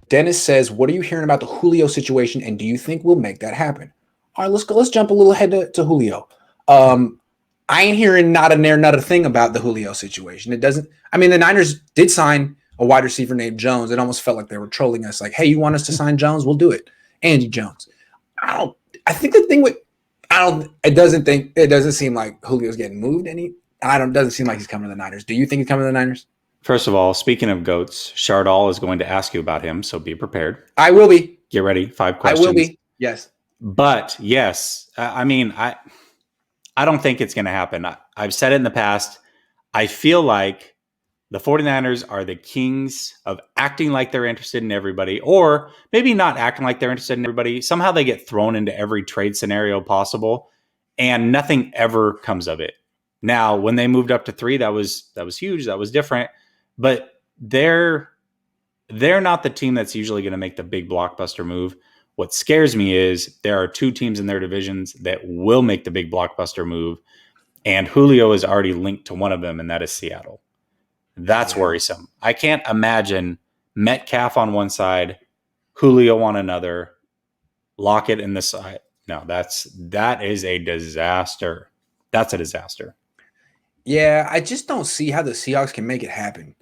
Dennis says, what are you hearing about the Julio situation, and do you think we'll make that happen? All right, let's jump a little ahead to Julio. I ain't hearing not a thing about the Julio situation. It doesn't. I mean, the Niners did sign a wide receiver named Jones. It almost felt like they were trolling us. Like, hey, you want us to sign Jones? We'll do it. Andy Jones. I think the thing with it doesn't seem like Julio's getting moved any. Doesn't seem like he's coming to the Niners. Do you think he's coming to the Niners? First of all, speaking of GOATs, Shardall is going to ask you about him, so be prepared. I will be. Get ready. 5 questions. I will be. Yes. But yes, I mean, I don't think it's going to happen. I've said it in the past. I feel like the 49ers are the kings of acting like they're interested in everybody, or maybe not acting like they're interested in everybody. Somehow they get thrown into every trade scenario possible, and nothing ever comes of it. Now, when they moved up to 3, that was huge. That was different. But they're not the team that's usually going to make the big blockbuster move. What scares me is there are 2 teams in their divisions that will make the big blockbuster move, and Julio is already linked to one of them, and that is Seattle. That's worrisome. I can't imagine Metcalf on one side, Julio on another, Lockett in the side. No, that is a disaster. That's a disaster. Yeah, I just don't see how the Seahawks can make it happen.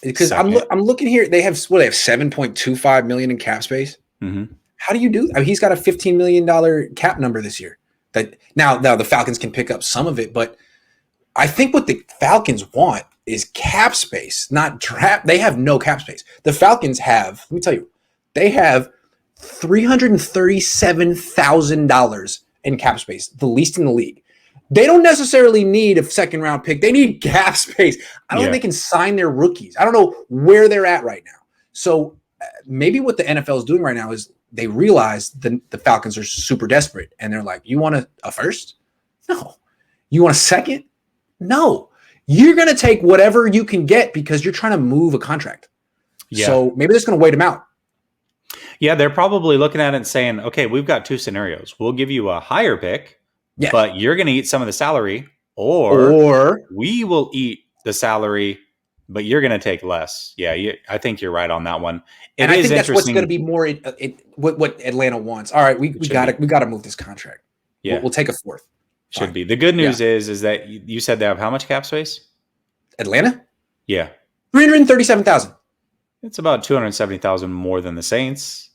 Because I'm looking here. They have $7.25 million in cap space. Mm-hmm. How do you do that? I mean, he's got a $15 million cap number this year. That now the Falcons can pick up some of it, but I think what the Falcons want is cap space, not draft. They have no cap space. The Falcons have, let me tell you, they have $337,000 in cap space, the least in the league. They don't necessarily need a second round pick. They need cap space. I don't think they can sign their rookies. I don't know where they're at right now. So maybe what the NFL is doing right now is they realize the Falcons are super desperate, and they're like, you want a first? No. You want a second? No. You're going to take whatever you can get because you're trying to move a contract. Yeah. So maybe they're just going to wait them out. Yeah, they're probably looking at it and saying, okay, we've got 2 scenarios. We'll give you a higher pick, but you're going to eat some of the salary, or we will eat the salary, but you're going to take less. Yeah, I think you're right on that one. And I think that's what's going to be more what Atlanta wants. All right, we got to move this contract. Yeah, we'll take a 4th. Should be. The good news is that you said they have how much cap space? Atlanta? Yeah. 337,000. It's about 270,000 more than the Saints.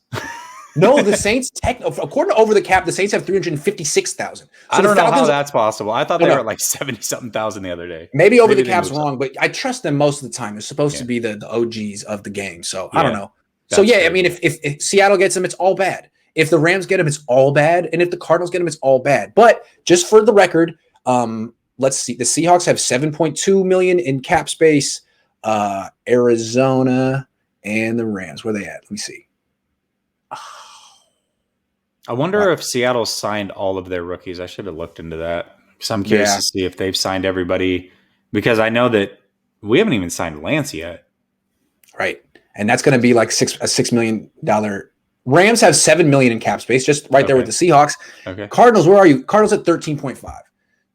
No, the Saints, according to Over the Cap, the Saints have 356,000. So I don't know how that's possible. I thought they were at like 70-something thousand the other day. Maybe Over the Cap's wrong, but I trust them most of the time. They're supposed to be the OGs of the game. So I don't know. So I mean, if Seattle gets them, it's all bad. If the Rams get them, it's all bad. And if the Cardinals get them, it's all bad. But just for the record, let's see. The Seahawks have $7.2 million in cap space. Arizona and the Rams, where are they at? Let me see. I wonder if Seattle signed all of their rookies. I should have looked into that. So I'm curious to see if they've signed everybody, because I know that we haven't even signed Lance yet. Right. And that's going to be like a $6 million. Rams have $7 million in cap space, just right there with the Seahawks. Okay. Cardinals, where are you? Cardinals at 13.5.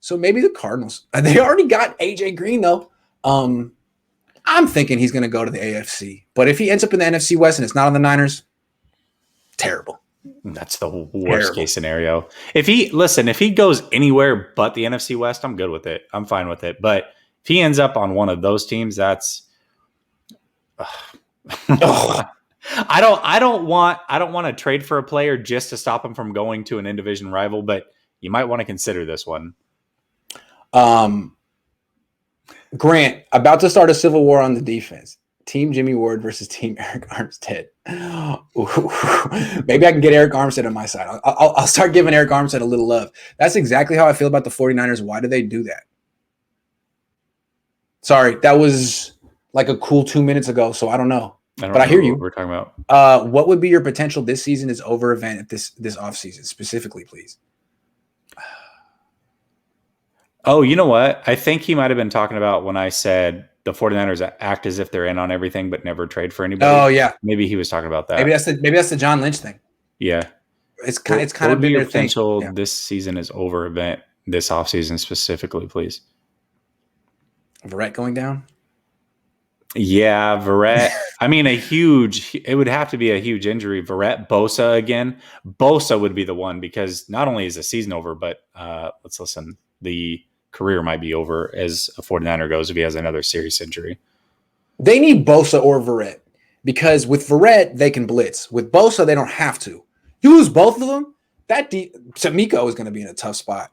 So maybe the Cardinals. They already got AJ Green though. I'm thinking he's going to go to the AFC. But if he ends up in the NFC West and it's not on the Niners, terrible. That's the worst case scenario. If he goes anywhere but the NFC West, I'm good with it. I'm fine with it. But if he ends up on one of those teams, that's I don't want to trade for a player just to stop him from going to an in-division rival, but you might want to consider this one. Grant, about to start a civil war on the defense. Team Jimmy Ward versus Team Eric Armstead. Maybe I can get Eric Armstead on my side. I'll start giving Eric Armstead a little love. That's exactly how I feel about the 49ers. Why do they do that? Sorry, that was like a cool 2 minutes ago, so I don't know. But I hear you. What we're talking about. What would be your potential this season is over event at this offseason, specifically, please? Oh, you know what? I think he might have been talking about when I said the 49ers act as if they're in on everything but never trade for anybody. Oh, yeah. Maybe he was talking about that. Maybe that's the John Lynch thing. Yeah. It's kind of been their potential thing. This season is over event, this offseason specifically, please. Verrett going down? Yeah, Verrett. I mean, it would have to be a huge injury. Verrett, Bosa again. Bosa would be the one because not only is the season over, but let's listen, the career might be over as a 49er goes if he has another serious injury. They need Bosa or Verrett because with Verrett, they can blitz. With Bosa, they don't have to. You lose both of them, Tamiko is going to be in a tough spot.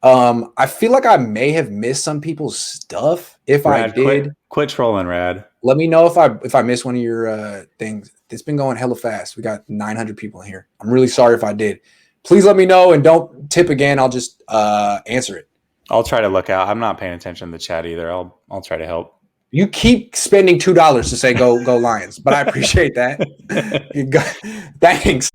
I feel like I may have missed some people's stuff. If Rad, I did, quit trolling, Rad. Let me know if I missed one of your things. It's been going hella fast. We got 900 people in here. I'm really sorry if I did. Please let me know and don't tip again. I'll just answer it. I'll try to look out. I'm not paying attention to the chat either. I'll try to help. You keep spending $2 to say go Lions, but I appreciate that. Thanks.